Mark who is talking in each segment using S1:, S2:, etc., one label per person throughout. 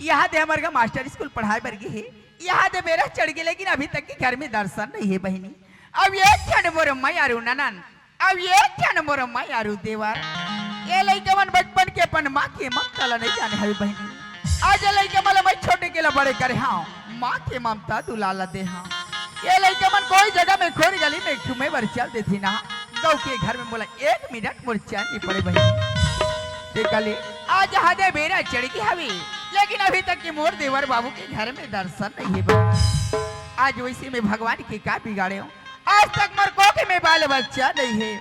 S1: यहाँ दे हमारे का मास्टर स्कूल पढ़ाई बर गई है, यहाँ दे मेरा चढ़ गई, लेकिन अभी तक के घर में दर्शन नहीं है बहनी। अब ये क्या मोर मैं यारू ननन, अब ये क्या मोर मैं यारू देवर, ये लड़का मन बचपन के अपन माँ के ममता ला नहीं जाने है बहनी। आज लड़का मला मैं छोटे के ला बड़े करे हाँ, माँ के ममता दुलाला दे हाँ। ये लड़का मन कोई जगह में खोर गली में घूमे बर चल देती ना, गौ के घर में बोला 1 मिनट मोर चैन नहीं पड़े बहनी। देखले आज हदे बेरा चढ़ गई हवी, लेकिन अभी तक के मोर देवर बाबू के घर में दर्शन नहीं है बहनी। आज वैसे में भगवान के का बिगाड़े हो, आज तक मोर कोखे में बाल बच्चा नहीं है।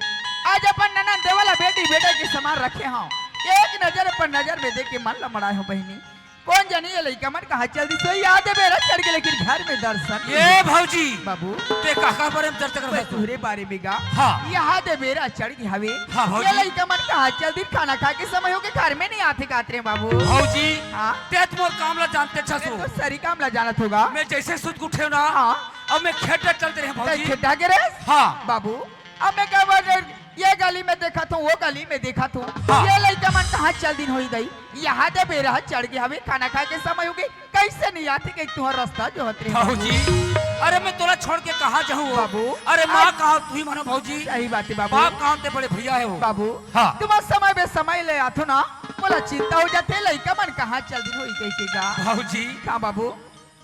S1: आज अपन ननन देवला बेटी बेटा के समान रखे हाँ, एक नजर पर नजर में देख के मन लमड़ा हो बहनी। कौन जानी ये लड़का मन कहा चल दी तो याद है मेरा चढ़ गए, लेकिन घर में दर्शन
S2: ये भौजी
S1: बाबू
S2: ते काका बारे में चर्चा कर
S1: तुहरे बारे में गा
S2: हाँ
S1: यहाँ दे मेरा चढ़ गई हवे।
S2: हाँ भौजी।
S1: ये लड़का मन कहा चल दी खाना खा के समय हो के घर में नहीं आते कातरे बाबू।
S2: भौजी
S1: हाँ
S2: ते मोर काम ला जानते अच्छा सो
S1: तो सरी काम ला जानत होगा।
S2: मैं जैसे सुध उठे ना
S1: हाँ
S2: अब मैं खेत चलते रहे भौजी
S1: खेटा के रे
S2: हाँ
S1: बाबू। अब मैं क्या ये गली में देखा था वो गली में देखा था
S2: हाँ।
S1: ये लड़का मन कहाँ चल दिन हो गई, यहाँ दे बेरा चढ़ गया हमें खाना खा के समय हो गई, कैसे नहीं आती कि तुम्हारा रास्ता जो होते
S2: भौजी। अरे मैं तोला छोड़ के कहाँ जाऊँ
S1: बाबू।
S2: अरे माँ कहाँ तू ही मानो भौजी,
S1: सही बात है बाबू।
S2: बाप कहाँ ते बड़े भैया है वो
S1: बाबू
S2: हाँ।
S1: तुम्हारा समय में समय ले आथो ना, बोला चिंता हो जाते लड़का मन कहाँ चल दिन हो कैसे का
S2: भौजी।
S1: कहाँ बाबू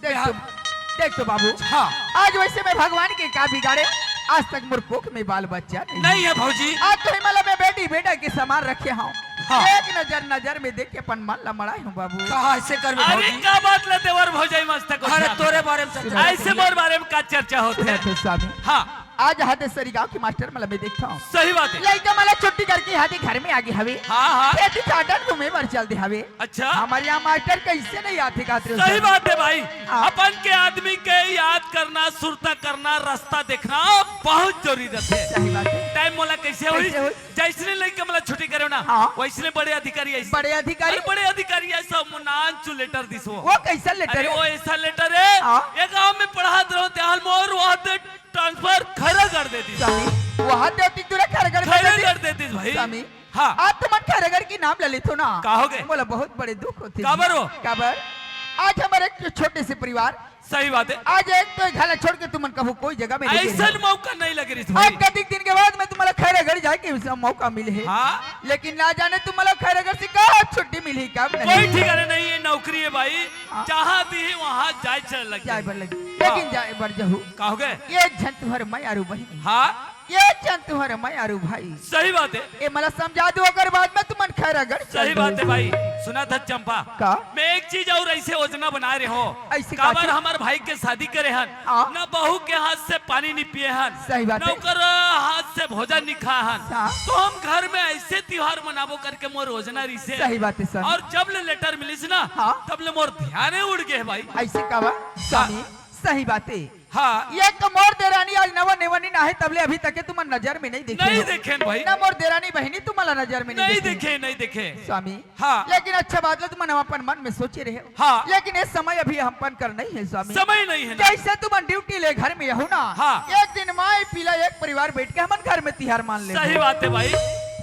S1: देख तो बाबू
S2: हाँ
S1: आज वैसे में भगवान के का बिगाड़े, आज तक मोर कोख में बाल बच्चा
S2: नहीं है भौजी।
S1: आज तो हिमालय में बेटी बेटा के समान रखे हूँ
S2: हाँ।
S1: एक नजर में देख के अपन मन लमड़ा हूँ बाबू।
S2: कहाँ ऐसे कर
S3: अरे
S2: भौजी।
S3: क्या बात लेते वर भौजाई मस्त को
S2: अरे तोरे बारे में चर्चा
S3: ऐसे मोर बारे में का चर्चा होते है।
S1: स्वामी
S3: हाँ
S1: आज हाथे सरी गाँव की मास्टर मतलब मैं देखता हूँ
S3: सही बात है।
S1: लड़का मला छुट्टी करके हाथी घर में आगे हवे
S3: हाँ हाँ
S1: खेती चाटन घूमे बर चलते हवे।
S3: अच्छा
S1: हमारे यहाँ मास्टर कैसे नहीं आते कातरे
S3: सही बात है भाई,
S1: हाँ।
S3: अपन के आदमी के याद करना सुरता करना रास्ता देखना बहुत जरूरी रहते है।
S1: सही बात है।
S3: टाइम मोला कैसे हुई
S1: कैसे हुई?
S3: जैसने लड़का मला छुट्टी करे ना
S1: हाँ।
S3: वैसने बड़े अधिकारी ऐसे
S1: बड़े अधिकारी
S3: अरे बड़े अधिकारी ऐसा मुनांचू लेटर दिसो
S1: वो कैसा लेटर
S3: अरे
S1: है?
S3: वो ऐसा लेटर है
S1: हाँ।
S3: ये गांव में पढ़ा रहो त्याल मोर वहां से ट्रांसफर खरा कर देती
S1: स्वामी वहाँ देती तुरा खरगढ़
S3: खरा
S1: कर
S3: कर देती भाई।
S1: स्वामी
S3: हाँ
S1: आज तुम खरगढ़ की नाम ले लेते हो ना,
S3: कहोगे?
S1: बोला बहुत बड़े दुख होते
S3: काबर हो?
S1: काबर आज हमारे एक छोटे से परिवार
S3: सही बात है।
S1: आज एक तो घर छोड़ के तुम कहो कोई जगह में नहीं
S3: ऐसा
S1: गए।
S3: मौका नहीं लगे रही
S1: आज कतिक दिन के बाद में तुम्हारा खैरगढ़ जाके उसका मौका मिले है
S3: हाँ
S1: लेकिन ना जाने तुम्हारा खैरगढ़ से कब छुट्टी मिली कब
S3: कोई
S1: नहीं
S3: ठिकाने नहीं है, नौकरी है भाई
S1: हाँ।
S3: जहाँ भी है वहाँ जाए चल लग
S1: जाए
S3: जाए।
S1: बर लगी लेकिन जाए बर जहू
S3: कहोगे?
S1: ये जन तुम्हारे मैं आरू बहनी
S3: हाँ
S1: ये जन तुम्हारे मैं आरू भाई
S3: सही बात है।
S1: ये मला समझा दो अगर बाद में तुम खैरगढ़
S3: सही बात है भाई। सुना था चंपा
S1: का
S3: मैं एक चीज और ऐसे योजना बना रहे हो
S1: ऐसे
S3: काबर
S1: का-
S3: हमारे भाई के शादी करे हन
S1: हाँ।
S3: न बहू के हाथ से पानी नहीं पिए हन
S1: सही बात
S3: न
S1: है।
S3: ओकर हाथ से भोजन नहीं खा हन
S1: हाँ।
S3: तो हम घर में ऐसे त्योहार मनाबो करके मोर योजना रही से
S1: सही बात है सर
S3: और जब ले लेटर मिली ना
S1: हाँ।
S3: तब ले मोर ध्यान उड़ गए भाई।
S1: ऐसे कहा स्वामी सही बात है।
S3: हाँ
S1: ये तो मोर देरानी आज नवा नेवनी ना है तबले अभी तक के तुम नजर में नहीं देखे
S3: नहीं
S1: हो।
S3: देखे भाई
S1: ना मोर देरानी बहनी तुम्हारा नजर में
S3: नहीं
S1: देखे
S3: देखे नहीं देखे
S1: स्वामी
S3: हाँ।
S1: लेकिन अच्छा बात है तुम अपन मन में सोचे रहे हो
S3: हाँ।
S1: लेकिन ये समय अभी हम पर कर नहीं है स्वामी
S3: समय नहीं है ना।
S1: जैसे तुम ड्यूटी ले घर में हो ना
S3: हाँ।
S1: एक दिन माए पीला एक परिवार बैठ के हम घर में तिहार मान ले
S3: सही बात है भाई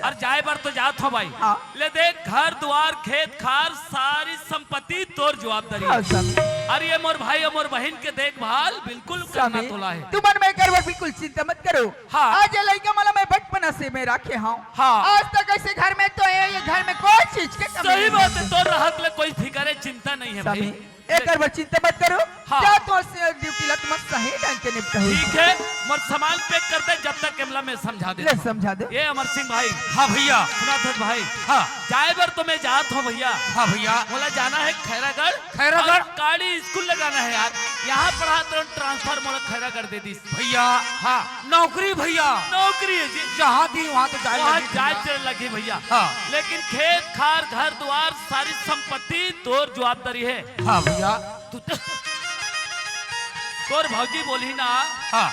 S3: और जाए बार तो जात हो भाई
S1: हाँ।
S3: ले देख घर द्वार खेत खार सारी संपत्ति तोर जवाबदारी
S1: हाँ,
S3: है।
S1: स्वामी
S3: और ये मोर भाई और मोर बहन के देखभाल बिल्कुल करना
S1: स्वामी
S3: तोला है।
S1: तुम में कर बिल्कुल चिंता मत करो।
S3: हाँ।
S1: आज ये लड़का मला मैं बचपन से मैं रखे हूँ
S3: हाँ।
S1: आज तक ऐसे घर में तो ये घर में कोई चीज के कमी
S3: सही
S1: नहीं
S3: बात
S1: है।
S3: है तो रहक ले कोई फिक्र चिंता नहीं है
S1: स्वामी
S3: भाई।
S1: एक बार चिंता मत करो
S3: हाँ।
S1: क्या तो ड्यूटी ला तुम सही ढंग के निपटा
S3: ठीक है मोर सामान पैक कर दे जब तक केमला में समझा दे
S1: ले समझा दो
S3: ये अमर सिंह भाई
S2: हाँ भैया
S3: सुना था भाई
S2: हाँ
S3: जाए बार तो मैं जात हूँ भैया।
S2: हाँ भैया
S3: बोला जाना है खैरागढ़
S2: खैरागढ़?
S3: और गाड़ी स्कूल लगाना है यार यहाँ पढ़ा तो ट्रांसफर मोला खैरागढ़ दे दी
S2: भैया
S3: हाँ
S2: नौकरी भैया
S3: नौकरी है जी
S2: जहाँ दी वहाँ तो जाए
S3: वहाँ
S2: लगी
S3: जाए
S2: भैया।
S3: चल लगी भैया
S2: हाँ।
S3: लेकिन खेत खार घर द्वार सारी संपत्ति तोर जवाबदारी है।
S2: हाँ भैया
S3: तोर भौजी बोली ना
S2: हाँ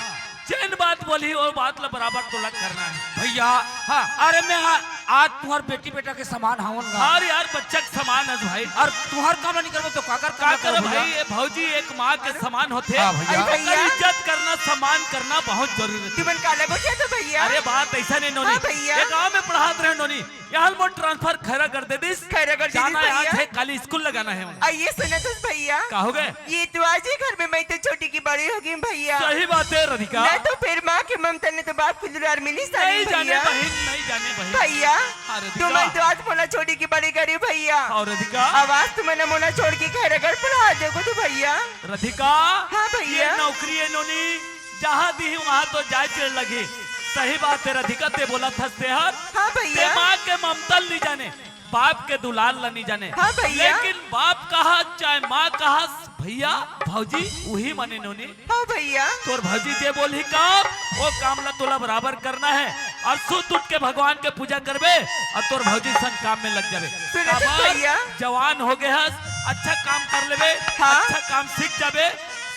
S3: जिन बात बोली वो बात ला बराबर तो लग करना है
S2: भैया
S3: हाँ
S2: अरे मैं आज तुम्हार बेटी बेटा के समान हावनगा
S3: और यार बच्चा के समान है भाई।
S2: और तुम्हार काम नहीं करबो तो काकर
S3: का करे भाई, ये भौजी एक माँ के समान होते।
S2: हाँ भैया।
S3: ओकर इज्जत करना सम्मान करना बहुत जरूरी है।
S1: तुमन काला गोटिया तो भैया।
S3: अरे बात ऐसा नहीं नोनी,
S1: हाँ भैया।
S3: ये गांव में पढ़ाते रहे नोनी, यहाँ मोट ट्रांसफर खैरा कर दे दिस,
S1: खैरा कर दे दिस
S3: जाना है, आज
S1: भैया।
S3: है काली स्कूल लगाना है।
S1: आइए सुना तो भैया,
S3: का हो गए?
S1: ये तो आज ही घर में मैं तो छोटी की बड़ी हो गई भैया।
S3: सही बात है राधिका,
S1: ना तो फिर माँ के ममता ने तो बाप की दुलार मिली
S3: नहीं
S1: सारी
S3: जाने
S1: भैया।
S3: बहन, नहीं जाने बहन।
S1: भैया
S3: हाँ, राधिका।
S1: तुमन तो आज मोला छोटी की बड़ी करी भैया।
S3: और राधिका,
S1: आवाज तुमने मोला छोड़ के खैरा घर पढ़ा देखो तो भैया।
S3: राधिका
S1: हाँ भैया।
S3: ये नौकरी है नोनी, जहाँ दी वहाँ तो जाए चढ़ लगी। सही बात है राधिका, ते बोला था सेहर,
S1: हाँ
S3: ते
S1: भैया।
S3: माँ के ममतल नहीं जाने, बाप के दुलाल ला नहीं जाने।
S1: हाँ भैया।
S3: लेकिन बाप कहा चाहे माँ कहा भैया भौजी वही माने नोनी।
S1: हाँ भैया।
S3: तोर भौजी जे बोली काम वो काम ला तोला बराबर करना है, और सुत उठ के भगवान के पूजा करबे और तोर भौजी संग काम में लग जाबे।
S1: सुने तो
S3: काबर
S1: भैया।
S3: जवान हो गए हस, अच्छा काम कर लेबे,
S1: हाँ।
S3: अच्छा काम सीख जाबे,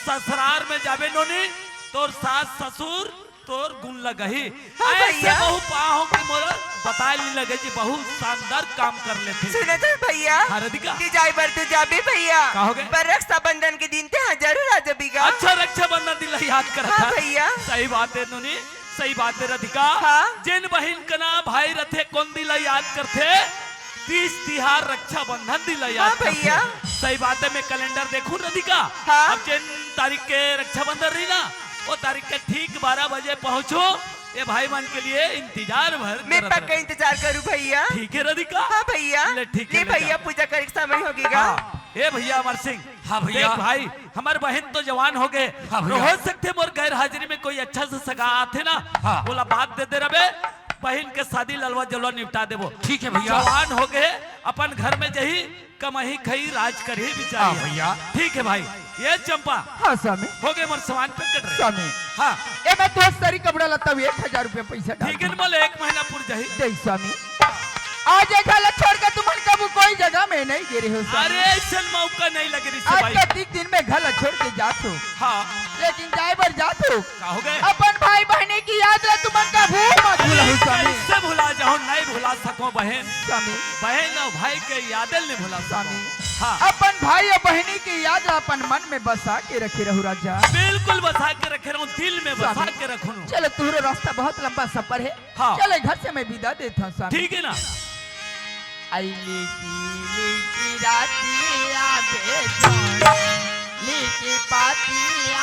S3: ससुराल में जाबे नोनी, तोर सास ससुर तोर गुण लगही।
S1: हाँ
S3: ऐसे
S1: भैया।
S3: बहु पाहों की मोर बताए नहीं लगे जी, बहुत शानदार काम कर लेते।
S1: सुना तो भैया,
S3: हाँ राधिका,
S1: तू जाए बर तू जाबे भैया।
S3: का हो गए?
S1: पर रक्षाबंधन के दिन ते हजारों राजा बिगा।
S3: अच्छा रक्षाबंधन दिला याद कर
S1: हाँ भैया।
S3: सही बात है नोनी, सही बात है राधिका।
S1: हाँ।
S3: जिन बहन का ना भाई रथे कौन दिला याद करते, 30 तिहार रक्षाबंधन दिला याद
S1: हाँ
S3: करते।
S1: भैया।
S3: सही बात है, मैं कैलेंडर देखूं राधिका।
S1: हाँ।
S3: अब जिन तारीख के रक्षाबंधन रही ना, वो तारीख के ठीक 12 बजे पहुंचो, ये भाई मन के लिए इंतजार भर
S1: मैं
S3: करत
S1: पक्का
S3: रहे।
S1: इंतजार करूँ भैया।
S3: ठीक है राधिका।
S1: हाँ भैया।
S3: ले ठीक है,
S1: ले
S3: ले
S1: भैया
S3: जा।
S1: पूजा करे के समय हो गएगा।
S3: हाँ, ए भैया अमर सिंह।
S2: हाँ भैया।
S3: देख भाई, हमारे बहन तो जवान हो गए,
S2: हाँ
S3: तो
S2: भैया।
S3: हो सकते मोर गैर हाजिरी में कोई अच्छा से सगा आते ना,
S2: हाँ।
S3: बोला बात दे दे रबे, बहन के शादी ललवा जलवा निपटा देबो।
S2: ठीक है भैया।
S3: जवान हो गए, अपन घर में जही कमही खई राज करही
S2: हाँ
S3: बिचारी।
S2: भैया।
S3: ठीक है भाई, ये चंपा
S1: हाँ स्वामी।
S3: हो गए मोर सामान पे कट रहे।
S1: स्वामी
S3: हाँ
S1: ए मैं तो सारी कपड़ा लता 1000 रुपया पैसा डाल
S3: ठीक है, बोले 1 महीना पूर जाही।
S1: दे स्वामी। आज एक हालत छोड़ के तुम कब कोई जगह में नहीं गिरे हो स्वामी।
S3: अरे ऐसा मौका नहीं लगे रिश्ते
S1: आज
S3: भाई।
S1: तो 30 दिन में घर छोड़ के जात हो,
S3: हाँ,
S1: लेकिन जाए बर जात हो
S3: का हो गए?
S1: अपन भाई बहने की याद है तुम का भूल मत भूलहु स्वामी।
S3: कैसे भुला जाओ, नहीं भुला सको बहन।
S1: स्वामी
S3: बहन और भाई के यादें नहीं भुला
S1: स्वामी।
S3: सको। हाँ
S1: अपन भाई और बहनी की याद अपन मन में बसा के रखे रहू राजा।
S3: बिल्कुल बसा के रखे रहूं, दिल में बसा
S1: स्वामी।
S3: के रखूं।
S1: चलो तुम्हारा रास्ता बहुत लंबा सफर है।
S3: हाँ।
S1: चलो घर से मैं विदा देता हूँ स्वामी।
S3: ठीक है ना।
S1: आईली की रातिया बेजान लिखी पातिया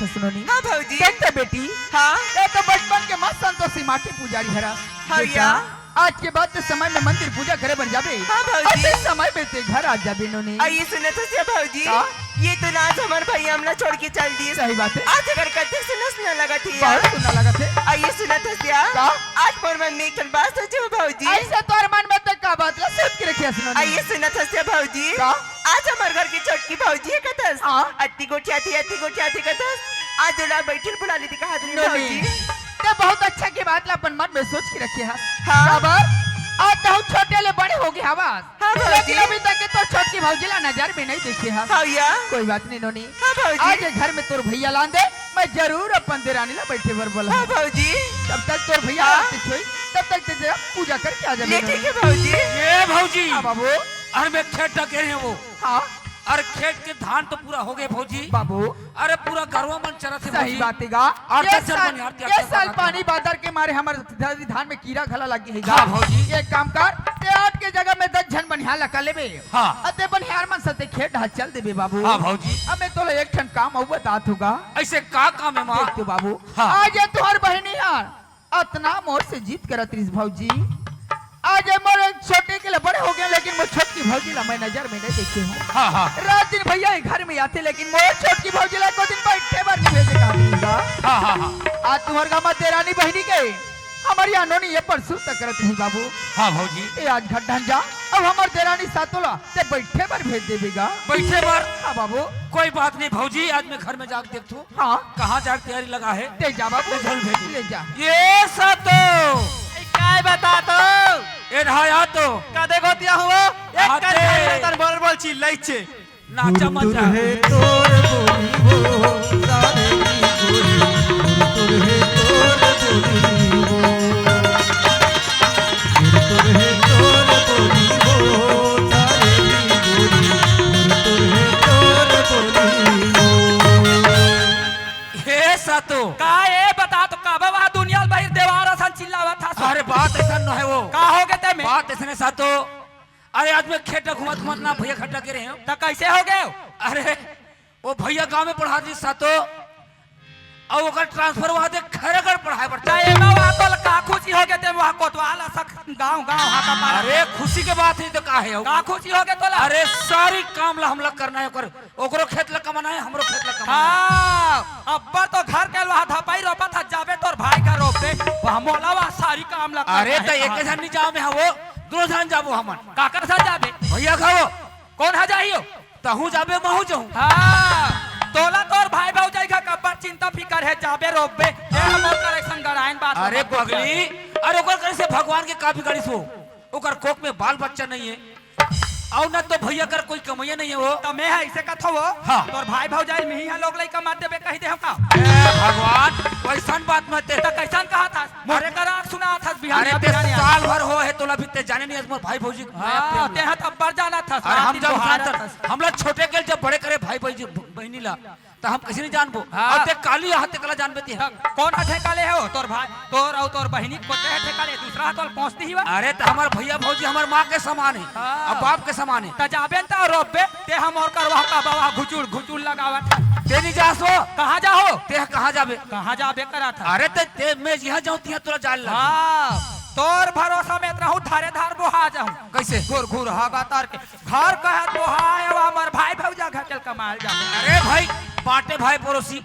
S1: सुनोनी।
S4: हाँ भौजी।
S1: देखते बेटी,
S4: हाँ
S1: ये तो बचपन के मस्त संतोषी माँ की पुजारी हरा।
S4: हाँ
S1: बेटा,
S4: या।
S1: आज के बाद के समय में मंदिर पूजा करे बन जाबे।
S4: हाँ भौजी।
S1: और इस समय में ते घर आ जाबे नोनी।
S4: आइए सुने तो से भौजी,
S1: का?
S4: ये तो नाच हमारे भैया हमने छोड़ के चल दिए।
S1: सही बात है।
S4: आज अगर कथे सुनने लगा थी
S1: बहुत
S4: यार।
S1: सुना लगा थे।
S4: आइए सुना तो से
S1: का?
S4: आज मोर मन में एक ठन बात सोचो भौजी।
S1: ऐसे तोर मन में तक का बात ला सोच के रखिया सुनोनी।
S4: आइए सुना तो से भौजी,
S1: का?
S4: आज हमारे घर की छोटकी भौजी है कथस।
S1: हाँ।
S4: अत्ती गोठिया थी कथस। आज जोला बैठी बुला ली थी कहा तुमने
S1: नोनी,
S4: भौजी।
S1: ते बहुत अच्छा की बात ला अपन मन में सोच के रखे हा।
S4: हाँ।
S1: खबर आज तो छोटे ले बड़े हो गए आवाज।
S4: हाँ भौजी।
S1: लेकिन अभी तक के तो छोटकी भौजीला नजर में नहीं देखे हा।
S4: हाँ या।
S1: कोई बात नहीं नोनी।
S4: हाँ भौजी।
S1: आज ये घर में तोर भैया लान दे, मैं जरूर अपन देरानी ला बैठे बर बोला।
S4: हाँ भौजी।
S1: तब तक तोर भैया
S4: हाँ।
S1: आते छोई, तब तक तुझे पूजा करके आ
S4: ये
S1: जाएगा।
S4: ठीक है भाजी।
S3: ये भौजी
S1: हाँ बाबू।
S3: अरे मैं खेत टके हैं वो।
S1: हाँ
S3: अरे खेत के धान तो पूरा हो गए भौजी।
S1: बाबू
S3: अरे पूरा घरवा मन चला थे
S1: सही बात है गा।
S3: और
S1: ये
S3: दस जन
S1: साल-
S3: बनी, और क्या
S1: ये
S3: क्या
S1: साल
S3: बात
S1: पानी बादल के मारे हमारे धान में कीड़ा खला लगी है गा।
S3: हाँ भौजी।
S1: एक काम कर ते 8 के जगह में 10 जन बनिहार लगा लेबे।
S3: हाँ।
S1: अते बनिहार मन सते खेत ढा चल देबे बाबू।
S3: हाँ भौजी।
S1: अब मैं तोला एक ठन काम और बतात होगा।
S3: ऐसे का काम है माँ?
S1: देख तो बाबू
S3: हाँ।
S1: आज ये तुहर बहनी यार अतना मोर से जीत करत रिस भौजी। आज ये मोर छोटे के लिए बड़े हो गए लेकिन मोर छोटकी भौजी ला मैं नजर में नहीं देखे हूँ।
S3: हाँ हाँ
S1: रात दिन भैया ये घर में आते लेकिन मोर छोटकी भौजी ला को दिन बैठे बार नहीं भेजे कहा।
S3: हाँ हाँ हाँ
S1: आज तुम्हार गामा तेरानी बहनी के हमारी अनोनी ये परसों तक करत रही बाबू।
S3: हाँ भौजी।
S1: ए आज घर ढन जा अब हमार तेरानी सातोला ते बैठे बार भेज देबेगा।
S3: बैठे बार
S1: हाँ बाबू।
S3: कोई बात नहीं भौजी, आज मैं घर में जाकर देखूं
S1: हाँ
S3: कहाँ जाकर तैयारी लगा है।
S1: ले जा बाबू
S3: ले चल भेज।
S1: ले जा।
S3: ये सातो
S5: काय बता तो
S3: ए रहा तो
S5: कदे गोतिया हुआ एक
S3: आते।
S5: कर तर बोल बोल चिल्लाई छे
S3: नाचा मचा हे सातो।
S5: काय बता तो का बाबा दुनिया बाहर देवारा सन चिल्लावा था
S3: अरे बात ऐसा न है वो।
S5: का हो गए ते में
S3: बात ऐसा सातो। अरे आज मैं खेत घुमत घुमत ना भैया खट्टा के रहे हो।
S5: तो कैसे हो गए
S3: अरे वो भैया गांव में पढ़ा दी सातो और ओकर ट्रांसफर वहां दे खरगढ़ पढ़ाए पड़ता है।
S5: ए बाबा तो का खुशी हो गए ते वहां कोतवाल सख गांव गांव हां का पार
S3: अरे खुशी के बात है तो का है
S5: का खुशी हो गए तोला
S3: अरे सारी काम ला हमला करना है ओकर ओकरो खेत ला कमाना है हमरो खेत ला कमाना
S5: हां अब्बर तो घर के वहां धपाई रोपा था जाबे तोर भाई का रोपे वहां मोलावा सारी काम ला
S3: है। अरे तो एक जन नहीं जाओ में है वो दो जन जाबो हमन
S5: काकर सा जाबे
S3: भैया खाओ
S5: कौन हा जाइयो
S3: तहू जाबे महू जाऊं।
S5: हाँ तोला तोर भाई भौजाई का कब्बर चिंता फिकर है जाबे रोबे ए हम ओकर ऐसन गरायन बात
S3: अरे पगली अरे ओकर करे से भगवान के काफी गाड़ी सो ओकर कोख में बाल बच्चा नहीं है और ना तो भैया कर कोई कमैया नहीं है वो।
S5: तो मैं है ऐसे कथो वो
S3: हाँ।
S5: तोर भाई भौजाई में ही है लोग लई कमा देबे कहि दे हम का
S3: ए भगवान वैसन बात मत
S5: तो कैसन कहा था मोरे का राग सुना था
S3: अरे
S5: बिहान
S3: ते साल भर हो है तोला भी ते जाने नहीं मोर भाई भौजी
S5: हां ते हाथ अब्बर जाना था
S3: अरे हम जब हम लोग छोटे के जब बड़े करे भाई भाई बहनी ला तो हम कैसे नहीं जानबो।
S5: हाँ।
S3: और ते काली हाथे कला जानबे ते
S5: कौन हठे काले हो तोर भाई तोर और तोर बहिनी को ते हठे काले दूसरा तोल पहुंचती ही बा
S3: अरे तो हमार भैया भौजी हमार माँ के समान है
S5: हाँ।
S3: अब बाप के समान है।
S5: त जाबे त रोबे ते हम और करवा का बाबा घुचुड़ घुचुड़ लगावत
S3: ते नहीं जा सो
S5: कहां जाओ
S3: ते कहाँ जाबे।
S5: कहां जाबे करा था
S3: अरे ते मैं यहाँ जाऊँ तिहा तोला जान ला
S5: हाँ तोर भरोसा में रहूं धारे धार बोहा जाऊं
S3: कैसे।
S5: घुर घुर हागा तार के घर कहत बोहाए हमर भाई भौजा घटल कमाल जा
S3: अरे भाई बाटे भाई पड़ोसी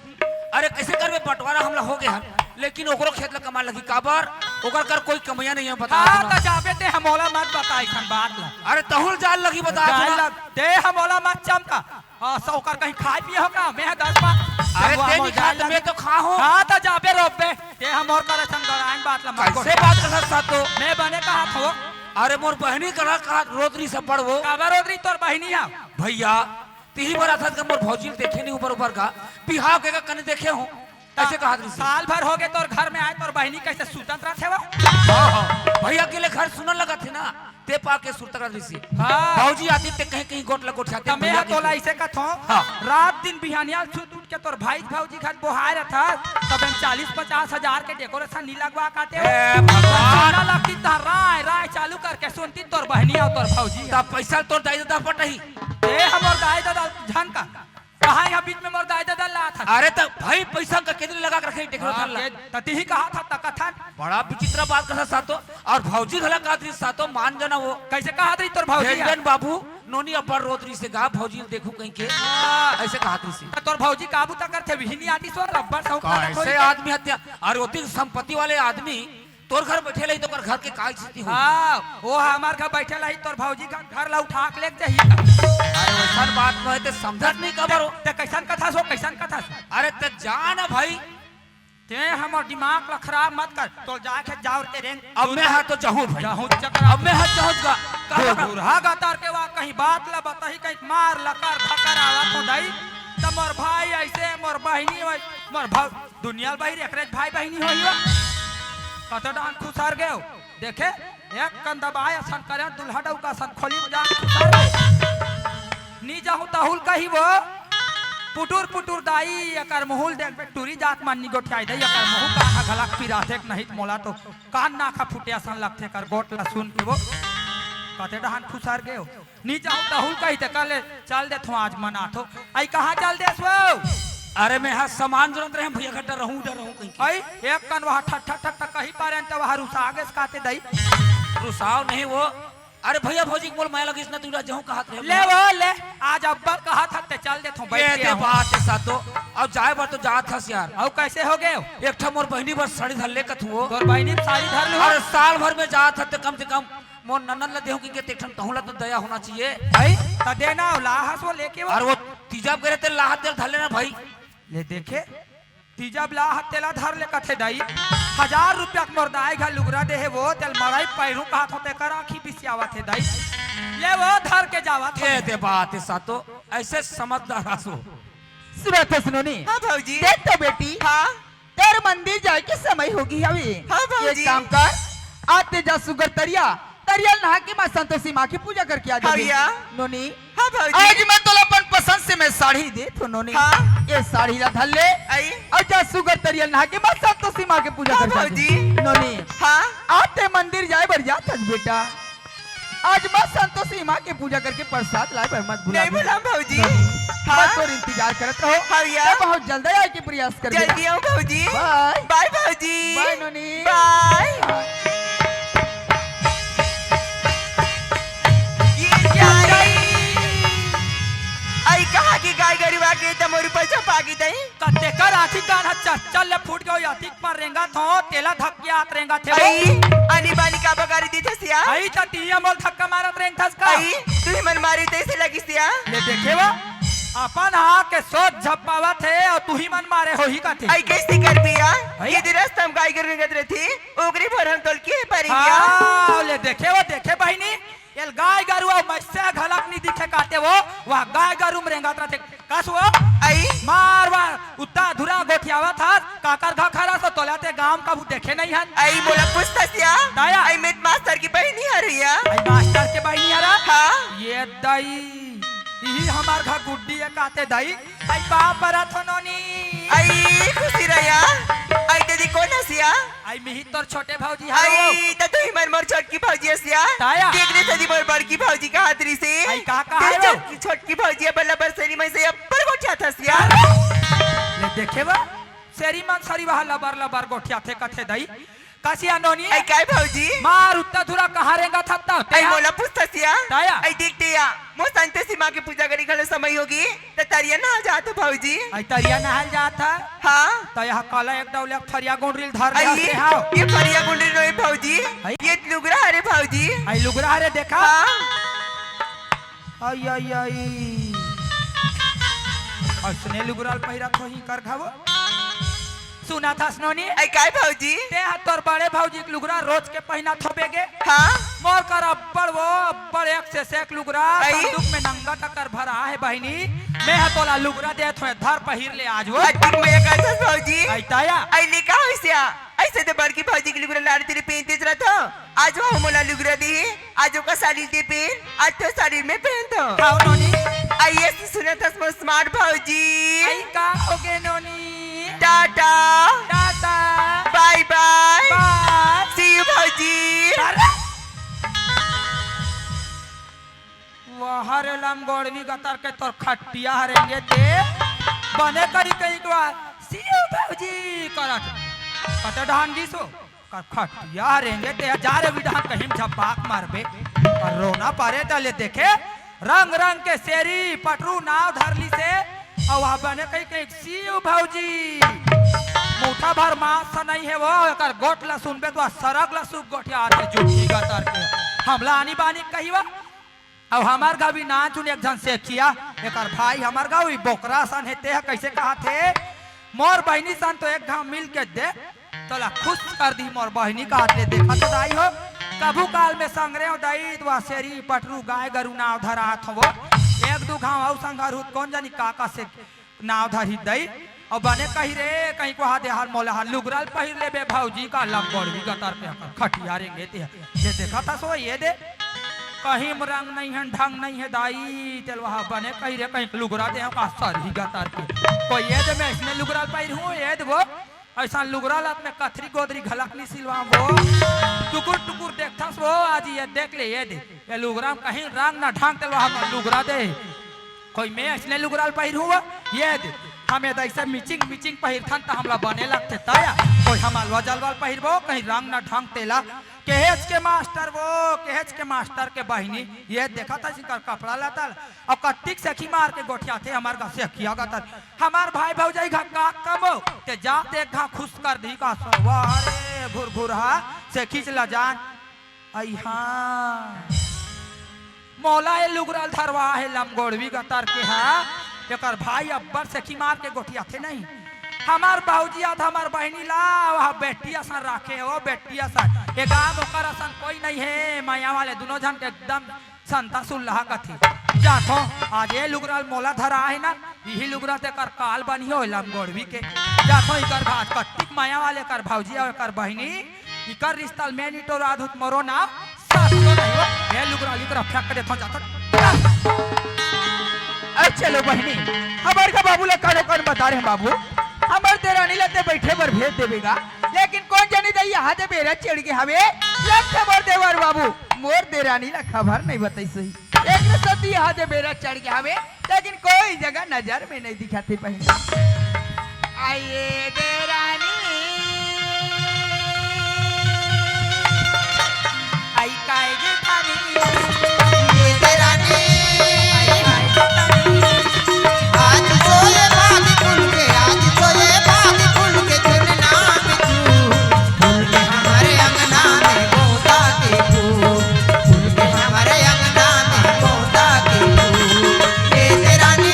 S3: अरे कैसे करबे बंटवारा हमला हो गए हम लेकिन ओकरो खेत ला कमाल लगी काबर ओकर कर कोई कमैया नहीं है बता
S5: हां
S3: सुना।
S5: त जाबे ते हमोला मत बताई खन बात ला
S3: अरे तहुल जाल लगी बता
S5: जाए
S3: सुना।
S5: लग दे हमोला मत चमका हां सौकर कहीं खाए पिए हो का मैं 10 बा
S3: अरे ते नहीं खात मैं तो खा हूँ।
S5: हां त जाबे रोबे ते हम और करे संग गराइन बात ला
S3: कैसे बात कर सातो।
S5: मैं बने कहा थो
S3: अरे मोर बहनी कहा कहा रोदरी से पड़वो
S5: काबर रोदरी तोर बहिनी है
S3: भैया तिही बड़ा था कि मोर भौजी देखे नहीं ऊपर ऊपर का बिहाव के कने देखे हूँ ऐसे कहा दृश्य।
S5: साल भर हो गए तोर घर में आए तोर बहिनी कैसे सुतत रहे वो
S3: भैया के लिए घर सुनने लगा थे ना ते पाके सुरता दृश्य
S5: हाँ।
S3: भौजी आती ते कहीं कहीं गोट लगोट खाते
S5: तमे
S3: भैया
S5: तोला ऐसे कथो
S3: हाँ।
S5: रात दिन बिहानिया छूट उठ के तोर भाई भौजी घर बोहाय रहा तब 40-50 हजार के डेकोरेशन नहीं लगवा काते
S3: ए भगवान
S5: ना लगती त राय राय चालू करके सुनती तोर बहिनी और तोर भौजी
S3: तब पैसा तोर दाई दादा पटही।
S5: ए हमर दाई दादा झन का कहां यहां बीच में मोर दाई दादा ला था
S3: अरे तो भाई पैसा का कितने लगा के रखे डेकोरेशन ला
S5: तती ही कहा था कथन
S3: बड़ा विचित्र बात कर सातो और भौजी घला का दृश्य सातो मान जाना वो
S5: कैसे कहा थी तोर भौजी
S3: भेजन बाबू नोनी अपर रोदरी से गा भौजी देखू कहीं के ऐसे कहा दृश्य।
S5: तोर भौजी काबू तक करते बिहनी आती सो रब्बर सौ
S3: कैसे आदमी हत्या और होती संपत्ति वाले आदमी तोर घर बैठे रही तो कर घर के काय स्थिति हो।
S5: हां वो हमार घर बैठे रही तोर भौजी का घर ला उठा के ले जाही
S3: अरे वैसा बात में ते समझत नहीं कबर हो।
S5: ते कैसन कथा सो कैसन कथा सो
S3: अरे ते जान भाई
S5: ते हमर दिमाग ला खराब मत कर तो जाके जाओ ते रेंग
S3: अब मैं हाथ तो जाऊं भाई
S5: जाहू चक्कर
S3: अब मैं हाथ जाऊंगा
S5: बुरहा गतार के वा कहीं बात ला बताही कहीं मार लकर धकर आवत हो दई त मोर भाई ऐसे मोर बहिनी मोर भाई दुनिया बाहर एकरे भाई बहिनी होई हो कत डान खुसर गयो देखे एक कंदबाय असन करे दुल्हा डौका असन खोली में जा नी जाहू ताहुल कही वो पुटुर पुटुर दाई एकर मुहुल देख बे टूरी जात माननी गोठाई दई एकर मुहु का गलक पिराथे नहीं मोला तो कान नाखा फुटे असन लगथे कर गोट ला सुन के वो कते डहान खुसार गयो नी जाहू ताहुल कही ते कले चल दे थो आज मना थो आई कहां चल देस वो
S2: अरे मैं यहाँ सामान जरूरत रहे भैया घटा रहूं कहीं
S5: आई एक कन वहां ठक ठक ठक ठक कहीं पारे त वहां रुसा आगे से काते दई
S2: रुसाव नहीं वो। अरे भैया भौजी बोल मैं लगी इसने तुरा जहूं कहा थे
S5: ले वो ले आज अब्बा कहा था ते चल दे थो बैठ
S2: ये
S5: के
S2: ते बात है सातो अब जाए बार तो जात हस यार।
S5: औ कैसे हो गए
S2: एक ठम मोर बहनी बस साड़ी धर ले कथु वो
S5: तोर बहनी साड़ी धर लो
S2: अरे साल भर में जात हते कम से कम मोर ननन ला देहू कि के ठम तहुला तो दया होना चाहिए
S5: भाई त देना लाहस वो लेके वो
S2: और वो तीजा करे ते लाहत दे धर लेना भाई
S5: ले देखे तीजा बला हतेला धर ले कथे दई 1000 रुपया के मरदाई घर लुगरा दे है वो तेल मराई पैरू कहा होते कर आंखी बिसियावा थे दई ले वो धर के जावा थे
S2: ये ते बात है सातो ऐसे समझदार हसो
S1: सुनो तो सुनो नी
S4: हाँ भाजी
S1: देख तो बेटी
S4: हाँ
S1: तेरे मंदिर जाए के समय होगी अभी
S4: हाँ भाऊजी।
S1: एक काम कर आते जा सुगर तरिया तरिया नहा के मां संतोषी मां की पूजा करके आ जा
S4: भैया।
S1: नोनी
S4: हाँ भाजी
S1: आज मैं तो अपन पसंद से मैं साड़ी दे तो नोनी
S4: हाँ।
S1: ये साड़ी ला धर ले
S4: आई
S1: और जा सुगर तरिया नहा के मां संतोषी मां की पूजा
S4: हाँ
S1: करके आ
S4: भाऊजी।
S1: जा नोनी
S4: हाँ
S1: आते मंदिर जाए बर जा थक बेटा आज मां संतोषी मां की पूजा करके प्रसाद लाए पर मत भूला
S4: नहीं बोला भाजी
S1: हाँ
S4: हाँ
S1: तो इंतजार करत रहो
S4: हाँ भैया।
S1: मैं बहुत जल्द आए के प्रयास कर
S4: जल्दी आओ भाजी
S1: बाय
S4: बाय भाजी
S1: बाय नोनी
S4: बाय ये जाई आई कहा की गाय गरुआ के तमोर पैसा पागी दई
S5: कते कर आठी कान चल ले फूट गयो याती पर रेंगा थो तेला धक्किया आत रेंगा थे
S4: आई आनी बानी का बगारी दी थे सिया
S5: आई त टिया मोल धक्का मारत रेंग थस का
S4: आई तू मन मारी तैसे लगी सिया
S5: ले देखे वा अपन हा के सोच झप्पावा थे और तू ही मन मारे हो ही का थे
S4: आई कैसे कर बिया
S5: आई?
S4: ये दिरस्त हम गाय गरुआ गत रहे थे ओकरी भर हम तोल के परिया
S5: हां ले देखे वो देखे बहिनी एल गाय गरुआ मैसे घलक नहीं दिखे काटे वो वह गाय गरु में रेंगा थे कस वो
S4: आई
S5: मार मार उत्ता धुरा गोठियावा था काकर घा खरा तो तोलाते गांव का वो देखे नहीं हन
S4: आई बोला पुस्ता सिया
S5: दाया।
S4: आई मित मास्टर की बहनी आ रही है
S5: आई मास्टर के बहिनी हरा
S4: हाँ
S5: ये दई यही हमार घर गुड्डी है काते दई आई बाप पर थनोनी
S4: आई खुशी रहिया आई दीदी कौन हसिया
S5: आई मिही तोर छोटे भौजी हारो
S4: आई त तू हिमन मोर छोटकी भौजी हसिया
S5: ताया।
S4: देख रे सदी मोर बड़की भौजी का हाथरी से
S5: आई का
S4: तेरी
S5: हारो
S4: छोटकी भौजी बल्ला बरसरी में से अब्बर गोठिया थसिया
S5: ले देखे बा सेरी मन सरी वहा लबर लबर गोठिया थे कथे दई कसिया नोनी
S4: आई काय भौजी
S5: मार उत्ता धुरा कहां रेंगा थत्ता
S4: आई मोला पुस्तसिया
S5: ताया।
S4: आई देखते या मो संतोषी मां की पूजा करी खले समय होगी त तरिया ना जात भौजी
S5: आई तरिया नहल जाता
S4: हां
S5: तो यह काला एक डौले फरिया गोंडरिल धर ले
S4: आई
S5: आते हां
S4: ये फरिया गुंडी रोई भौजी
S5: आई।
S4: ये लुगरा अरे भौजी
S5: आई लुगरा रे देखा
S4: हां
S5: आई आई आई असने लुगराल पहिरा तो ही कर खावो सुना था स्नोनी
S4: आई काय भौजी
S5: ते तोर बड़े भौजी के लुगरा रोज के पहिना थोबेगे
S4: हां
S5: मोर कर अब्बड़ वो अब्बड़ एक से एक लुगरा
S4: आई।
S5: संदूक में नंगा टकर भरा है बहिनी मैं हतोला लुगरा दे थोड़े धर पहिर ले आज वो
S4: अटिक में एक आछस भौजी
S5: आई ताया
S4: आई ले का होइसिया ऐसे तो बड़की भौजी की लुगरा लाड़ तेरे पहनते जरा तो आज वो मोला लुगरा दी आज का साड़ी दे पहन आज तो साड़ी में पहन तो
S5: खाओ नोनी
S4: आई ऐसे सुना था स्मार्ट भौजी
S5: आई का होगे नोनी
S4: tata
S5: tata
S4: bye bye
S5: bye
S4: see you भौजी
S5: वहर लम गोड़वी गतर के तोर खटिया हरेंगे ते बने करी कहीं को सीओ भौजी करत कते ढान गीसो कर खटिया हरेंगे ते जा रे विधान कहीं झपाक मारबे और रोना पारे तले देखे रंग रंग के सेरी पटरू नाव धरली से और वहां बने कहीं कहीं सीओ भौजी मुठा भर मास नहीं है वो कर गोट ला सुनबे तो सरग ला सुख गोठिया आते जुठी गतर के हमला आनी बानी कहीवा अब हमार गाँव भी नाच उन एक जन से किया एक भाई हमार गाँव बोकरा सन हेते है कैसे कहा थे मोर बहनी सन तो एक घाव मिल के दे तोला खुश कर दी मोर बहनी का हाथ ले देखा तो दाई हो कभू काल में संगरे हो दाई तो शेरी पटरू गाय गरु नाव धरा हाथ हो एक दो घाव आउ संघार कौन जानी काका से नाव धरी दई और बने कहीं रे कहीं को हाथ हाल मोला हाल लुगराल पहिर ले बे भौजी का लंगोड़वी का तार पे खटिया रेंगे ते ये देखा था सो ये दे कहीं में रंग नहीं है ढंग नहीं है दाई तेल वहाँ बने कहीं रे कहीं लुगरा दे का सर ही का तार पे कोई ये दे मैं इसमें लुगराल पहिर हूँ ये दे वो ऐसा लुगराल हाथ में कथरी गोदरी घलकनी सिलवा वो टुकुर टुकुर देखता सो आज ये देख ले ये दे ये लुगरा कहीं रंग ना ढंग तेल वहाँ लुगरा दे कोई मैं इसने लुगराल पहिर हूँ ये दे हमें ऐसे मिचिंग मिचिंग पहिर थन तो हमला बने लगते ताया कोई हम अलवा जलवाल पहिरबो कहीं रंग ना ढंग तेला केहेज के मास्टर के बहिनी ये देखा था जिनका कपड़ा लाता और कत्तिक सेखी मार के गोठिया थे हमार का सेखिया का तर हमार भाई भौजाई घा का कमो ते जाते एक घा खुश कर दी का वारे भुर भुरहा सेखी चला जान आई हां मौला ये लुगराल धरवा है लमगोड़वी का तर के हां एकर भाई अब्बर सेखी मार के गोठिया थे नहीं हमार बाबूजी आधा हमार बहनी ला वहाँ बेटिया सन रखे हो बेटिया सन एक गाँव ओकर असन कोई नहीं है माया वाले दोनों जन के एकदम संता सुल्लाह का थी जातो आज ये लुगराल मोला धरा है ना यही लुगरा ते कर काल बनी हो लमगोड़वी के जातो इकर घाट कत्तिक माया वाले कर भाऊजी और कर बहनी इकर रिश्ता में निटो राधुत मरो ना साथ तो नहीं हो ये लुगराल इकर फेंक दे तो जातो
S1: चलो बहनी हमारे का बाबू लोग कौन बता रहे हैं बाबू हमारे देरानी लते बैठे पर भेज देवेगा लेकिन कौन जानी दई यहाँ दे बेरा चढ़ के हवे ये खबर देवर बाबू मोर देरानी ला खबर नहीं बताई सही एक ने सती यहाँ दे बेरा चढ़ के हवे लेकिन कोई जगह नजर में नहीं दिखाती पहले आइए देरानी आई काई जेठानी
S6: ये देरानी आज सोए बाग खुल के आज सोए बाग खुल के चुनना में फूल के हमारे अंगना में बोता के फूल के हमारे अंगना में बोता के ये देरानी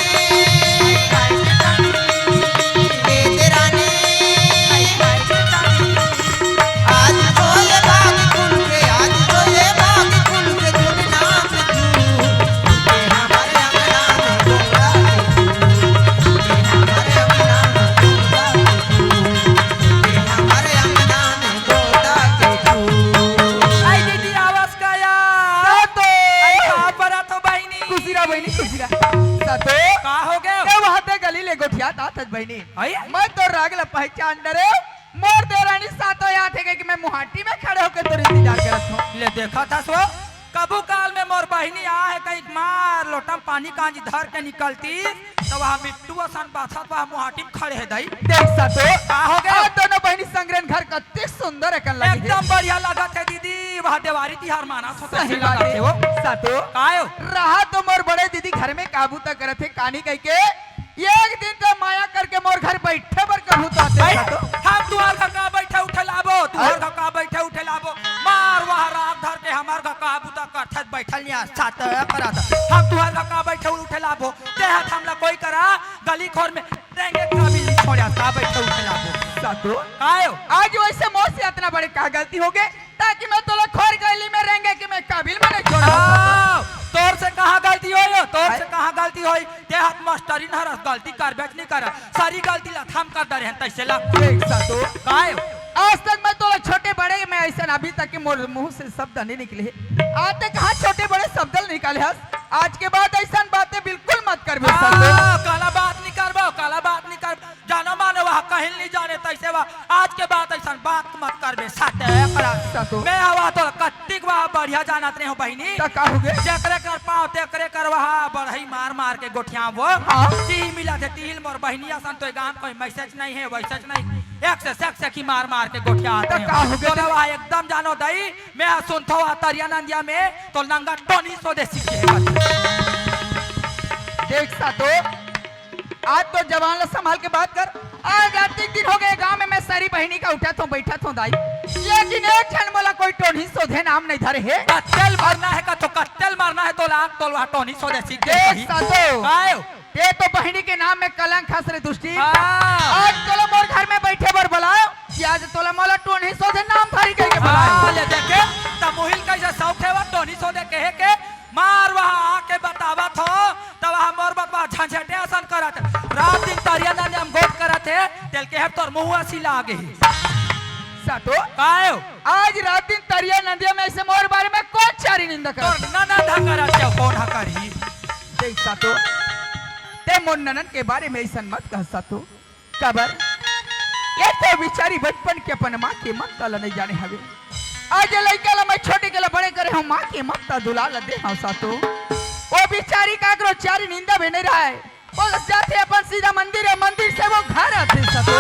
S6: आज सोए बाग खुल के आज सोए बाग खुल के चुनना में फूल के हमारे अंगना में बोता
S5: आई दीदी आवाज का यार
S1: सातो
S5: आई कहाँ पर आ तो बहनी
S1: खुशीरा बहनी खुशीरा सातो
S5: कहाँ हो गए
S1: के वहाँ पे गली ले गोठिया तात बहनी
S5: आई
S1: मैं तो रागला पहचान डरे मोर देरानी सातो यहाँ थे कि मैं मुहाटी में खड़े होकर तो इंतजार करत हूँ
S5: ले देखा था सो कबू काल में मोर बहनी आ है कहीं मार लोटा पानी कांजी धर के निकलती तो वहाँ मिट्टू असन बाथा वहाँ मुहाटी में खड़े है दाई
S1: देख सातो
S5: का हो गया?
S1: आज दोनों बहनी संग्रहण घर कत्ते सुंदर एकन लगी है
S5: एकदम बढ़िया लगा थे दीदी वहाँ दिवाली तिहार माना सोता
S1: सही
S5: लगा
S1: बात
S5: थे वो
S1: है सातो
S5: कायो
S1: रहा तो मोर बड़े दीदी घर में काबू तक करत है कानी कह के एक दिन तो माया करके मोर घर बैठे पर कबू तो आते
S5: भाई
S1: सातो
S5: हम तुहार घर का बैठे उठे लाबो तुहार घर का बैठे उठे लाबो मार वहाँ राग धर के हमार घर का आबू तक कथत बैठल नहीं साथ करत हम तुहार घर का बैठे उठे लाबो ते हाथ हमला कोई करा गली खोर में रेंगे का भी छोड़या का बैठे उठे लाबो
S1: सातो
S5: कायो
S1: आज वैसे मोर से इतना बड़े का गलती हो गए ताकि मैं तो खोर गली में रहेंगे कि मैं काबिल में नहीं छोड़ा
S5: आओ, तोर से कहाँ गलती हो यो तोर से कहाँ गलती होई ते हाथ मास्टरी नहरस गलती कर बेच नहीं कर सारी गलती ला थम कर दरे तैसे ला
S1: देख सातो
S5: कायो
S1: आज तक मैं तो छोटे बड़े में ऐसा अभी तक के मोर मुंह से शब्द नहीं निकले आज तक कहाँ छोटे बड़े शब्द निकाले हस आज के बाद ऐसा बातें बिल्कुल मत कर बे सातो
S5: काला बात नहीं करबो काला बात नहीं कर जानो मानो वहाँ कहीं नहीं जाने तैसे वहाँ आज के बाद ऐसा बात मत करबे साथे करा
S1: सातो
S5: मैं हवा तो कत्तिक वहाँ बढ़िया जानत रहे हो बहिनी
S1: तो का हो गए
S5: जकरे कर पाओ तेकरे कर वहाँ बढ़ई मार मार के गोठिया वो
S1: हाँ।
S5: ती मिला थे तिल मोर बहिनिया सन तो गांव कोई मैसेज नहीं है वैसेज नहीं एक से सेक सेकी मार मार के गोठिया आते
S1: तो का हो गया?
S5: तो वहाँ एकदम जानो दई मैं सुनता हुआ तरिया नंदिया में तो नंगा टोनी स्वदेशी के
S1: देख सातो आज तो जवान ला संभाल के बात कर आज आर्थिक दिन हो गए गांव में मैं सारी बहनी का उठा तो बैठा तो दाई लेकिन एक क्षण मोला कोई टोनी सोधे नाम नहीं धरे है
S5: कत्तल मारना है का तो कत्तल मारना है तो लाख तो वहाँ टोनी स्वदेशी के
S1: देख सातो
S5: कायो
S1: ये तो बहनी के नाम में कलंक हंस रे दुष्टी
S5: हाँ।
S1: आज तोला मोर घर में बैठे बर बुलाओ कि आज तोला मोला टोनी सोधे नाम धारी कह के बुलाओ
S5: ले देखे तमुहिल कैसे शौक है वो टोनी सोदे कहे के मार वहाँ आके बतावा थो तब वहाँ मोर बतवा झंझटे आसन करत रात दिन तरिया ना हम गोट करत है तेल के है तोर मुहुआ सिला आगे
S1: सातो
S5: कायो
S1: आज रात दिन तरिया नदिया में ऐसे मोर बारे में कौन चारी निंदा कर
S5: तोर ननद हकरा क्या कौन हकरी
S1: देख सातो ते मोर ननन के बारे में ऐसा मत कह सातो कबर ये तो बिचारी बचपन के अपन माँ की ममता ला नहीं जाने हवे आज लड़का ला मैं छोटे के ला बड़े करे हूँ माँ की ममता दुला ला दे हूँ सातो वो बिचारी काकरो चारी निंदा भी नहीं रहा है वो जाते अपन सीधा मंदिर है मंदिर से वो घर आते सातो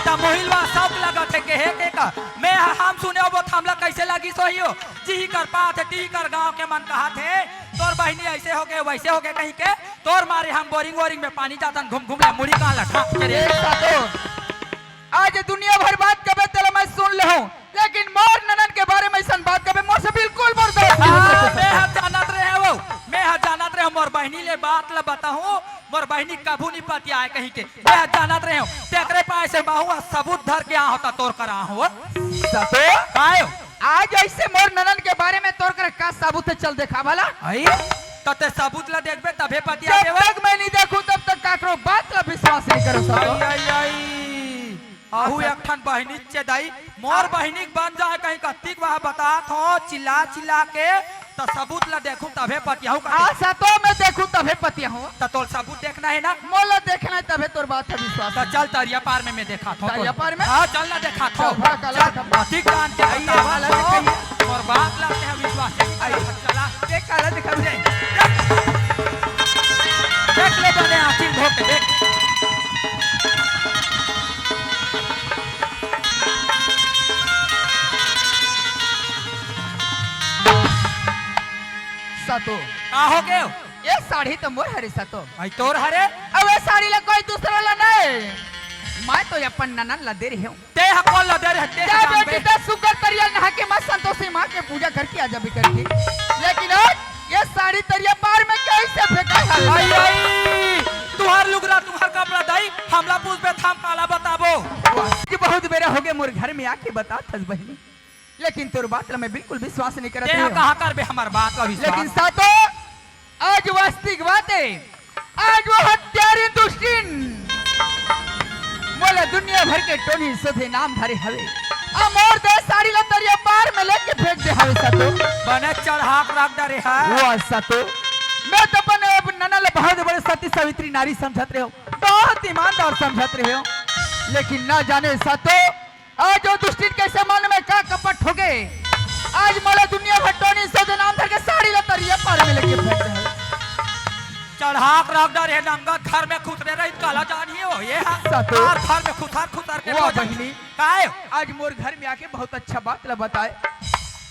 S5: ता मोहिलवा सब लगा थे के है के का मैं हम सुने वो हमला कैसे लगी सोहियो जी कर पात टी कर गांव के मन कहा थे तोर बहनी ऐसे हो गए वैसे हो गए कहीं के तोर मारे हम बोरिंग में पानी जातन घूम घूम ले मुड़ी कहां लठा के रे
S1: देख सातो आज दुनिया भर बात कबे तले मैं सुन ले हूँ लेकिन मोर ननन के बारे में ऐसा बात कबे मोर से बिल्कुल बर्दाश्त नहीं हो सकता।
S5: मैं हर जानत रहे वो मैं हर जानत रहे मोर बहनी ले बात ला बताऊं मोर बहनी कभू नहीं पाती आए कहीं के मैं हर जानत रहे हूं तेकरे पास से बाहुआ सबूत धर के आ होता तोर करा हो
S1: सातो
S5: कायो
S1: आज ऐसे मोर ननन के बारे में तोर कर का सबूत चल देखा वाला
S5: आई तते सबूत ला देखबे तबे पति
S1: जब
S5: आवे
S1: तक मैं नहीं देखूं तब तक काकरो बात ला विश्वास नहीं करो सातो
S5: आई आई आई आहू एक ठन बहनी चे दाई मोर बहनी बन जाए कहीं कत्तिक वहां बता थो चिल्ला चिल्ला के त सबूत ला देखूं तबे पति आहू
S1: आ सातो मैं देखूं तबे पतिया हूं
S5: त तोर सबूत देखना है ना
S1: मोला देखना है तबे तोर बात है विश्वास
S5: त चल तरिया पार में मैं देखा थो
S1: तरिया पार में?
S5: हां चल ना देखा थो
S1: चल, भाग, काला देखा।
S5: ठीक जान के
S1: आइए,
S5: बतावा
S1: काला
S5: थो।
S1: दिखाइए।
S5: और बात लाते हैं विश्वास
S1: आइए।
S5: चला
S1: देख काला दिखा मुझे
S5: देख ले बने आखिर धोके देख
S1: सातो
S5: का हो गए
S1: ये साड़ी तो मोर हरे सातो
S5: आई तोर हरे
S1: अब ये साड़ी ला कोई दूसरा ला नहीं मैं तो अपन ननन ला दे रही हूँ
S5: ते हकोल ल दे रहते
S1: क्या बेटी तो सुकर तरिया नहा के मत संतोषी माँ के पूजा करके आ जब करके लेकिन आज ये साड़ी तरिया पार में कैसे फेंका है
S5: आई आई तुहार लुगरा तुहार कपड़ा दाई हमला पूछ पे थाम काला बताबो
S1: जी बहुत बेरा हो गए मोर घर में आके बता थस बहनी लेकिन तोर बात ला मैं बिल्कुल विश्वास नहीं करती
S5: ते
S1: हूँ
S5: कहां कर बे हमार बात का
S1: लेकिन
S5: विश्वास
S1: सातो आज वास्तविक बात है आज वो हत्यारी दुष्टिन मोला दुनिया भर के टोनी सोधे नाम धरे हवे मोर दे साड़ी ला तरिया पार में लेके फेंक दे हवे सातो
S5: बने चढ़ाक रख डरे है
S1: वो सातो मैं तो अपन ननल बहुत बड़े सती सावित्री नारी समझत रहे हो बहुत ईमानदार समझत रहे हो लेकिन ना जाने सातो आज वो दुष्टिन कैसे मन में का कपट हो गए आज मोला दुनिया भर टोनी सोधे नाम धर के साड़ी ला तरिया पार में लेके फेंक दे हवे
S5: चढ़ाक रख डरे नंगा घर में खुतरे रही काला जानी हो ये
S1: सातो।
S5: हां घर में खुतार के
S1: वाह बहनी।
S5: काहे
S1: आज मोर घर में आके बहुत अच्छा बात ला बताए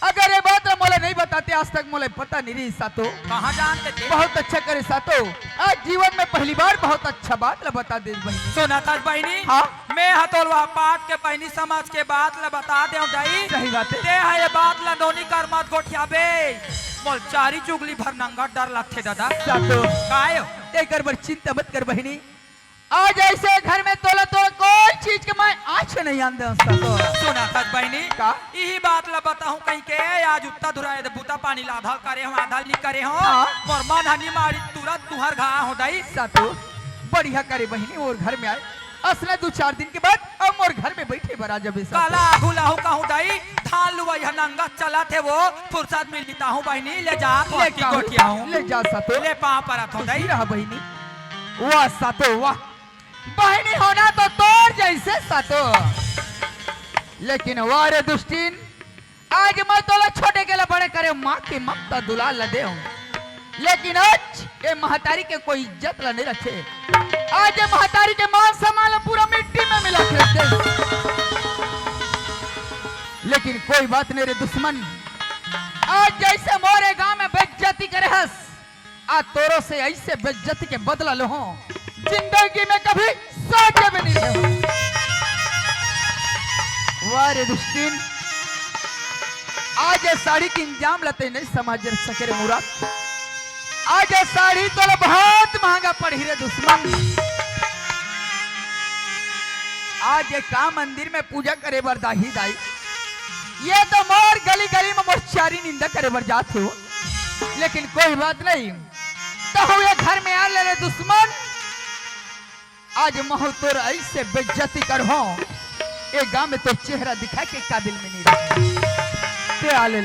S1: अगर ये बात ला मोला नहीं बताते आज तक मोला पता नहीं रही सातो
S5: कहां जानते थे
S1: बहुत अच्छा करे सातो आज जीवन में पहली बार बहुत अच्छा बात ला बता दे बहनी
S5: सुना था बहनी
S1: हाँ।
S5: मैं हतोलवा पाट के बहनी समाज के बात ला बता दे जाई
S1: सही बात है
S5: ते है ये बात ला नोनी कर मत गोठियाबे मोल चारी चुगली भर नंगा डर लगते दादा
S1: सातो
S5: काहे
S1: एक बार चिंता मत कर बहनी आज ऐसे घर में तोला तो कोई चीज के मैं आँच नहीं आंदे सातो
S5: सुना था बहनी
S1: का?
S5: यही बात ला बताऊं कहीं के आज उत्ता धुराए दे बूता पानी ला आधा करे हो आधा नहीं करे हो
S1: हाँ।
S5: मोर मन हनी मारी तुरंत तुहर घा हो दाई
S1: सातो बढ़िया करे बहनी और घर में आए असने 2-4 दिन के बाद अब मोर घर में बैठे बरा जब
S5: काला आगू लाहू कहूं दाई धान लुआ यह नंगा चला थे वो फुर्सत मिल जीता हूं बहनी ले जा
S1: ले
S5: की गोठिया हूं
S1: ले जा सातो
S5: ले पा पर तो दाई
S1: रहा बहनी वाह सातो वाह बहनी होना तो तोर जैसे सातो लेकिन वारे दुष्टिन आज मैं तोला छोटे के लिए बड़े करे माँ की ममता दुला ल दे लेकिन आज ये महतारी के कोई इज्जत ला नहीं रखे आज ये महतारी के मान सम्मान पूरा मिट्टी में मिला के रखते लेकिन कोई बात नहीं रे दुश्मन आज जैसे मोरे गांव में बेइज्जती करे हस आज तोरो से ऐसे बेइज्जती के बदला लो हो जिंदगी में कभी सोचे भी नहीं रहे वारे दुष्टिन आज ये साड़ी की इंजाम लते नहीं समझ सके रे मुराद आज ये साड़ी तो बहुत महंगा पड़ी रे दुश्मन आज ये का मंदिर में पूजा करे बर दाही दाई ये तो मोर गली गली में मोचारी निंदा करे बर जाते हो लेकिन कोई बात नहीं तो ये घर में आ ले रे दुश्मन आज महु तोर ऐसे बेइज्जती कर हो ए गांव में तो चेहरा दिखा के काबिल में नहीं रहा ते आ ले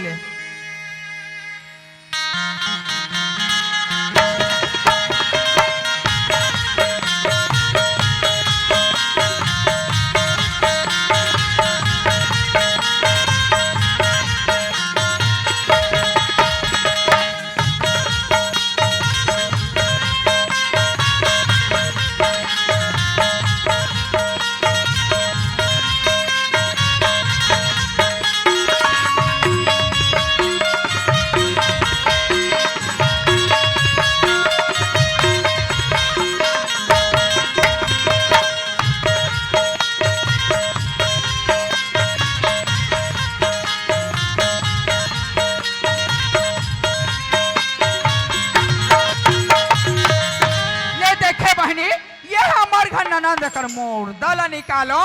S1: ननद कर मोड़ दला निकालो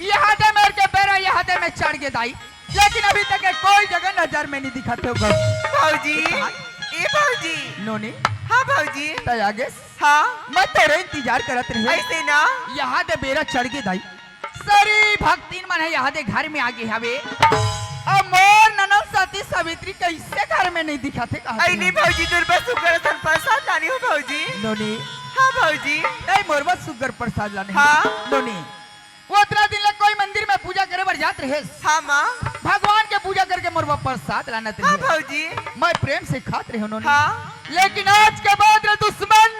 S1: यहाँ दे मेरे के पैरा यहाँ दे में चढ़ के दाई लेकिन अभी तक कोई जगह नजर में नहीं दिखाते हो
S4: भाजी ए भाजी
S1: नोनी
S4: हाँ भाजी
S1: तो आगे
S4: हाँ
S1: मैं तेरे इंतजार करत रही
S4: ऐसे ना
S1: यहाँ दे बेरा चढ़ के दाई सारी भक्तिन मन है यहाँ दे घर में आगे हवे अब मोर ननद सती सावित्री कैसे घर में नहीं दिखाते कहा
S4: आई नहीं भाजी दूर बस सुगर सन प्रसाद लानी हो भाजी
S1: नोनी
S4: हाँ भाजी
S1: नहीं मोरबा सुगर प्रसाद लाने
S4: हाँ
S1: नोनी वो उतना दिन लग कोई मंदिर में पूजा करे बर जात रहे
S4: हाँ माँ
S1: भगवान के पूजा करके मोरबा प्रसाद लाना
S4: हाँ भाजी
S1: मैं प्रेम से खात रही नोनी
S4: हाँ
S1: लेकिन आज के बाद रे दुश्मन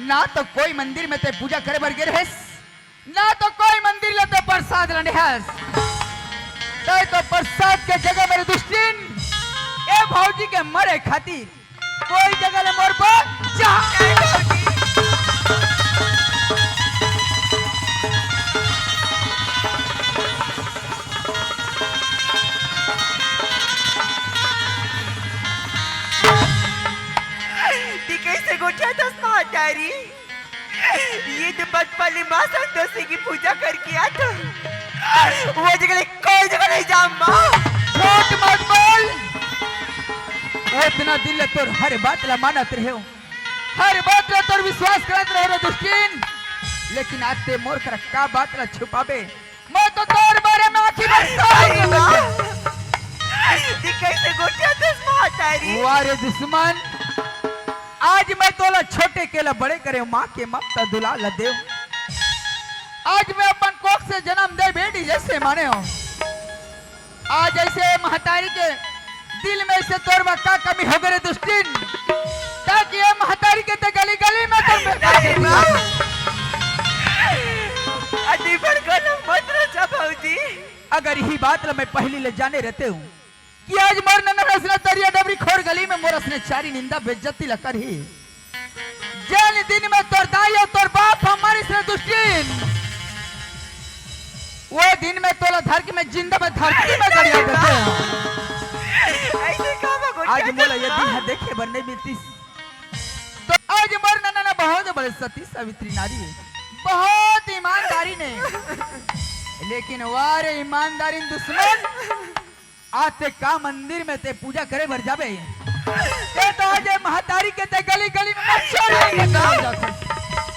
S1: ना तो कोई मंदिर में ते पूजा करे बर गे रहेस ना तो कोई मंदिर ले ते प्रसाद लाने हैस तो प्रसाद के जगह मेरे दुश्मन ए भौजी के मरे खातिर कोई जगह ले मोर पर जा
S4: कैसे गोठा दस महातारी ये तो बचपन माँ संतोषी की पूजा करके आ तो वो जगह कोई जगह नहीं जाम माँ
S1: छोट मत बोल इतना दिल तोर हर बात ला मानत रहे हर बात ला तोर विश्वास करत रहे रे दुश्मन लेकिन आज ते मोर कर का बात ला छुपाबे मैं तो तोर बारे में आखिर बता
S4: कैसे गोठा दस महातारी
S1: वारे दुश्मन आज मैं तोला छोटे केला बड़े करे माँ के ममता दुला ला देव आज मैं अपन कोख से जन्म दे बेटी जैसे माने हो आज ऐसे महतारी के दिल में से तोर में का कमी हो गए दुश्मन ताकि ये महतारी के ते गली गली में
S4: अभी पर गलम मत रचा भाऊजी
S1: अगर यही बात ला मैं पहली ले जाने रहते हूँ कि आज मोर नन्ना रसना दरिया डबरी खोर गली में मोर असने चारी निंदा बेइज्जती लकर ही जैन दिन में तोर दाई और तोर बाप हमारी से दुश्मन वो दिन में तोला धरती में जिंदा में धरती में गड़िया देते
S4: ऐसे कहाँ गोठा
S1: आज मोला ये दिन है देखे बनने मिलती तो आज मोर नन्ना ना बहुत बड़े सती सावित्री नारी है बहुत ईमानदारी ने लेकिन वारे ईमानदारी दुश्मन आते का मंदिर में ते पूजा करे भर जाबे ते तो आज महतारी के ते गली गली में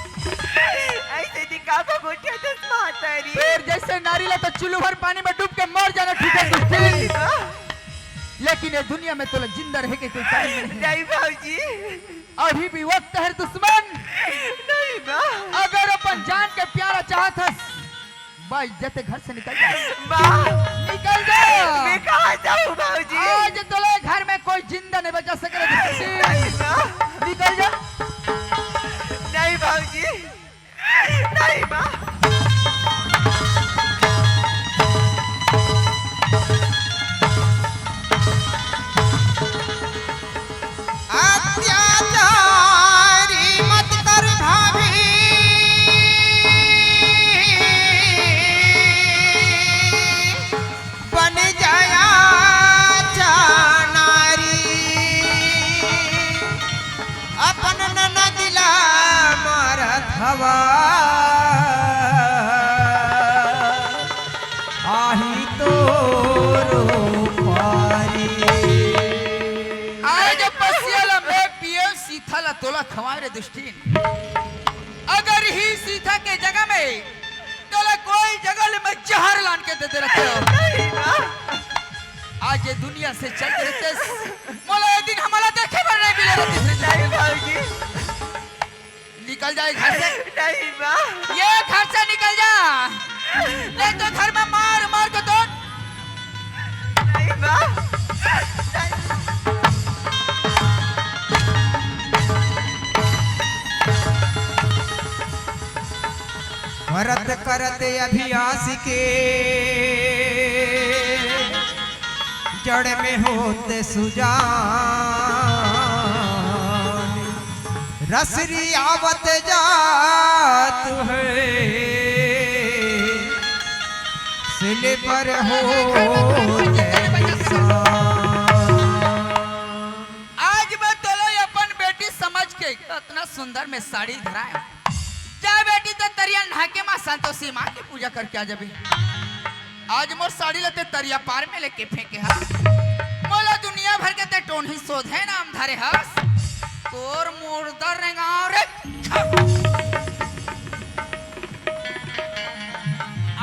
S4: ऐसे दिखावा गोठा दस महातारी
S1: फिर जैसे नारी ला तो चुल्लू भर पानी में डूब के मर जाना ठीक है दुश्मन लेकिन ये दुनिया में तो जिंदा रहे के कोई कारण नहीं
S4: नहीं भाऊजी
S1: अभी भी वक्त है दुश्मन
S4: नहीं बा
S1: अगर अपन जान के प्यारा चाहत हस भाई जते घर से निकल जा निकल जा
S4: मैं कहाँ जाऊँ भाऊजी
S1: आज तोले घर में कोई जिंदा नहीं बचा सके निकल जा
S4: नहीं भाऊजी नहीं बा
S6: अत्याचारी मत कर भाभी बन जाया नारी अपन न दिला मारत हवा आही तो पारी
S1: आज पसियल में पियो सीथला तोला खवाए रे दुष्टीन सीता के जगह में तोला कोई जगह ले मैं जहर लान के दे रखे हो।
S4: नहीं माँ
S1: आज ये दुनिया से चलते रहते मोला एक दिन हमारा देखे पर नहीं मिले रहते।
S4: नहीं भाजी
S1: निकल जाए घर से,
S4: नहीं माँ
S1: ये घर से निकल जा, नहीं तो घर में मार मार को तो
S4: नहीं माँ
S6: करत करत अभ्यास के जड़ में होते सुजान रसरी आवत जात है सिले पर हो
S1: आज मैं तोलो अपन बेटी समझ के इतना सुंदर में साड़ी धराया जा बेटी तो तरिया नहाके माँ संतोषी माँ की पूजा करके आ जाबी। आज मोर साड़ी लेते तरिया पार में लेके फेंके हस मोला दुनिया भर के ते टोन ही शोधे नाम धरे हस तोर मुर्दा रेंगाव रे।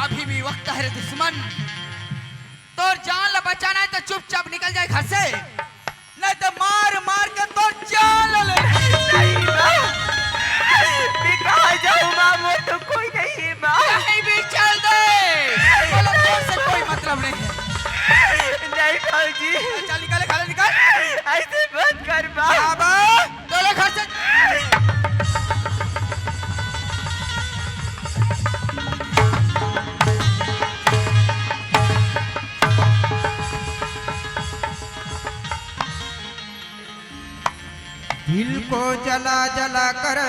S1: अभी भी वक्त है रे दुश्मन, तोर जान ला बचाना है तो चुपचाप निकल जाए घर से, नहीं तो मार मार के तोर जान ले।
S4: नहीं माँ मैं कहाँ जाऊँ माँ वो तो कोई नहीं है माँ
S1: कहीं भी चल दे, बोलो तोर से कोई मतलब नहीं है।
S4: नहीं भाजी
S1: चल निकले घर निकल।
S4: ऐसे मत कर माँ
S1: अब तोले घर से
S6: दिल को जला जला कर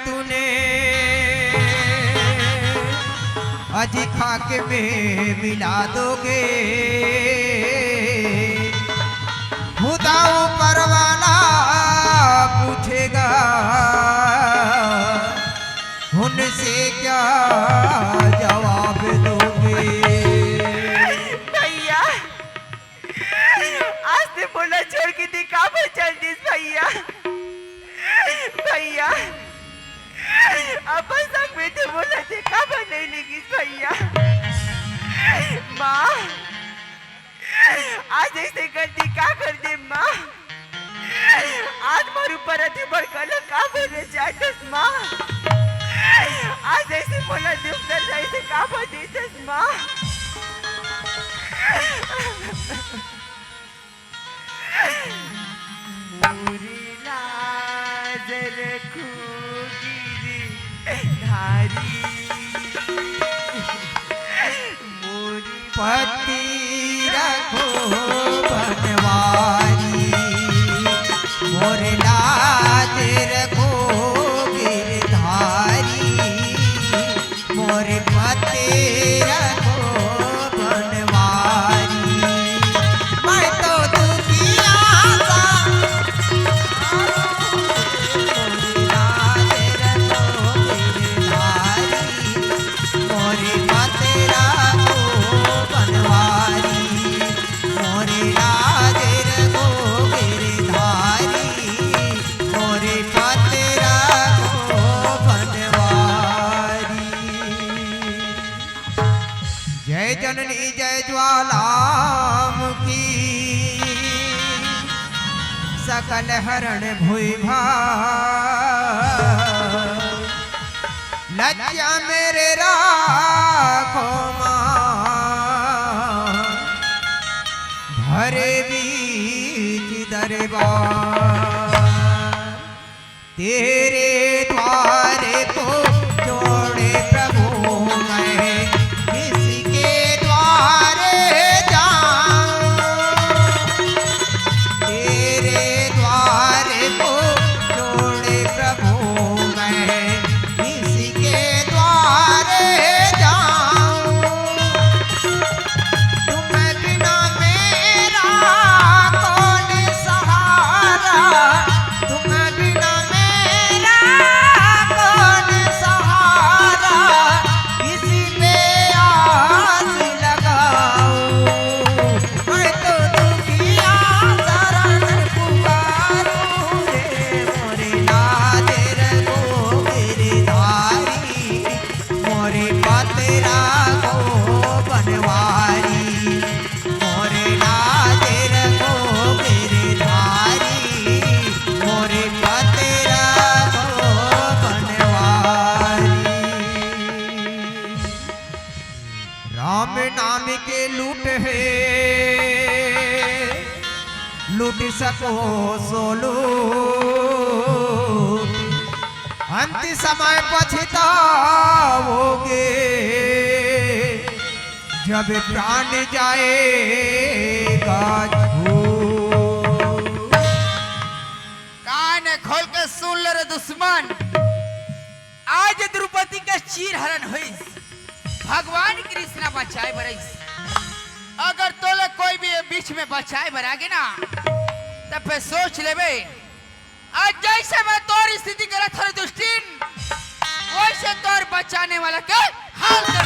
S6: तूने अजी खाके में मिला दोगे खुदा ऊपर वाला पूछेगा उनसे क्या जवाब दोगे।
S4: भैया आज से बोला छोड़ के दिखा चल दिस भैया भैया अब संग में तो बोला देखा नहीं लगी भैया माँ आज ऐसे गलती क्या कर दे माँ आज मारू पर अति बड़कल का बोले चाहते माँ आज ऐसे बोला दुख दर्द ऐसे का बोले माँ पूरी लाज रखूगी धारी मोरी
S6: पति रखो बनवारी मोर लाज रखो गिरधारी मोर पति रखो बनवारी मैं तो दुखिया सा मोर लाज रखो गिरधारी मोर पति रखो बनवारी मोरे लाज रखो गिरधारी मोरे पति रखो बनवारी। जय जननी जय ज्वालामुखी सकल हरण भुइ भाई लज्जा मेरे राखो मां भरे बीच दरबार तेरे द्वारे को जोड़े प्रभु मैं किसके द्वारे जाऊं तेरे द्वारे को जोड़े प्रभु मैं किसके द्वारे जाऊं तुम बिना मेरा कौन सहारा तुम बिना मेरा कौन नाम के लूट है, लूट सको सो लूट, अंतिम समय पछताओगे जब प्राण जाएगा झूठ।
S1: कान खोल के सुन ले रे दुश्मन, आज द्रौपदी के चीर हरण हुई, भगवान कृष्ण बचाए बरस। अगर तोले कोई भी बीच में बचाए बरागे ना तब फिर सोच लेबे, आज जैसे मैं तोर स्थिति करत हर दुष्टिन वैसे तोर बचाने वाला के हाल कर।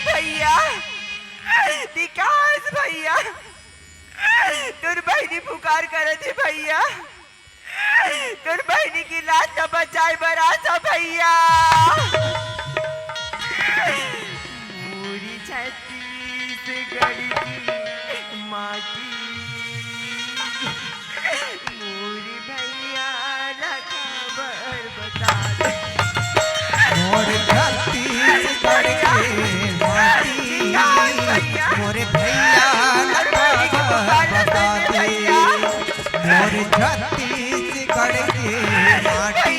S4: भैया विकास भैया, तुर बहनी पुकार करे थी भैया, तुर बहनी की लाश न बचाए बरासा भैया। पूरी छत्तीस गढ़ की माटी, पूरी भैया ना खबर बता दे।
S6: मोर छत्तीसगढ़ के माटी, मोर भैया बता दे, मोर छत्तीसगढ़ के माटी,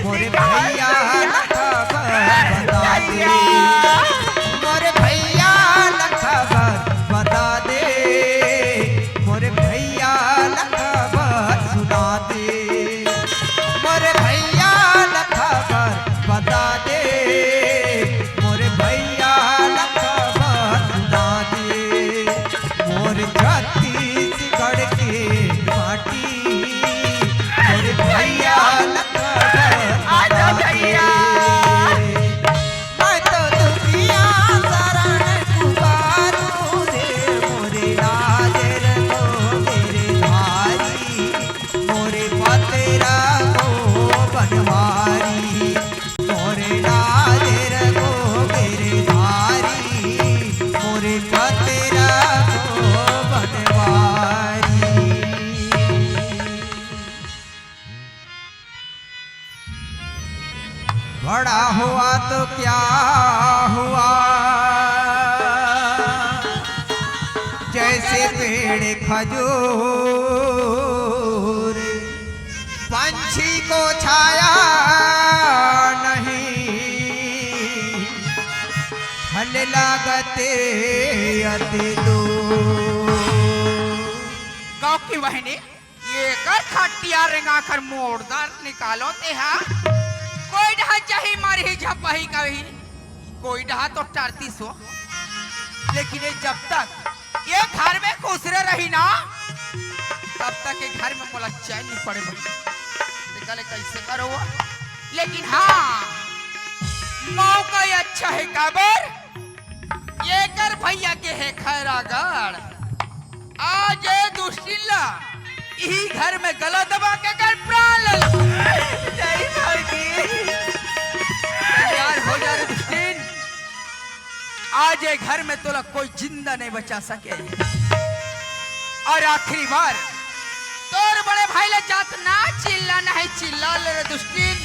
S6: मोर भैया बता दे, मोर भैया खबर बता दे, मोर भैया खबर सुना दे, मोर भैया खबर बता दे, मोर भैया खबर सुना दे, मोर छत्तीसगढ़ के माटी, मोर भैया खबर
S4: आजा भैया।
S6: मैं तो दुखिया शरण पुकारूं रे, मोरे राज रघो मेरे धारी, मोरे पतेरा को बनवारी, मोरे राज रघो मेरे धारी, मोरे पतेरा को बनवारी। बड़ा हुआ तो क्या हुआ, जैसे पेड़ खजूर, पंछी को छाया नहीं, फल लागते अति दूर।
S1: गाँव की बहने ये कर खटिया रेंगा कर मोड़दार निकालो ते हा, कोई ढहा चाहे मारी ही झपही कही, कोई ढहा तो टारती सो, लेकिन ये जब तक ये घर में खुश रही ना तब तक ये घर में मोला चैन नहीं पड़े बनी। निकले कैसे करो वो? लेकिन हाँ मौका ही अच्छा है काबर, ये कर भैया के है खैरागढ़, आज ये दुष्टिल्ला यही घर में गला दबा के कर प्राण ले लो।
S4: नहीं भागी।
S1: तैयार हो जा रे दुष्टिन, आज ये घर में तोला कोई जिंदा नहीं बचा सके। और आखिरी बार तोर बड़े भाई ले जात ना चिल्लाना है, चिल्ला ले रे दुष्टिन।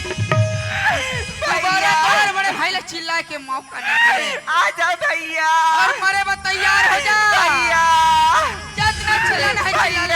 S1: दोबारा तोर बड़े भाई ले चिल्लाए के मौका नहीं मिले।
S4: आजा भैया।
S1: और मरे बा तैयार हो जा
S4: भैया।
S1: जितना चिल्लाना है चिल्ला ले।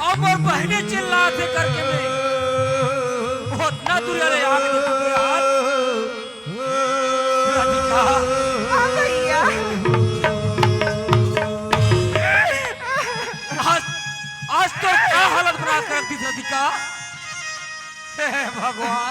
S3: अब और बहने चिल्लाते करके मैं बहुत ना दूर अरे आग दे तू यार राधिका।
S4: भैया।
S3: आज तो क्या हालत बना कर रखी थी राधिका,
S5: हे भगवान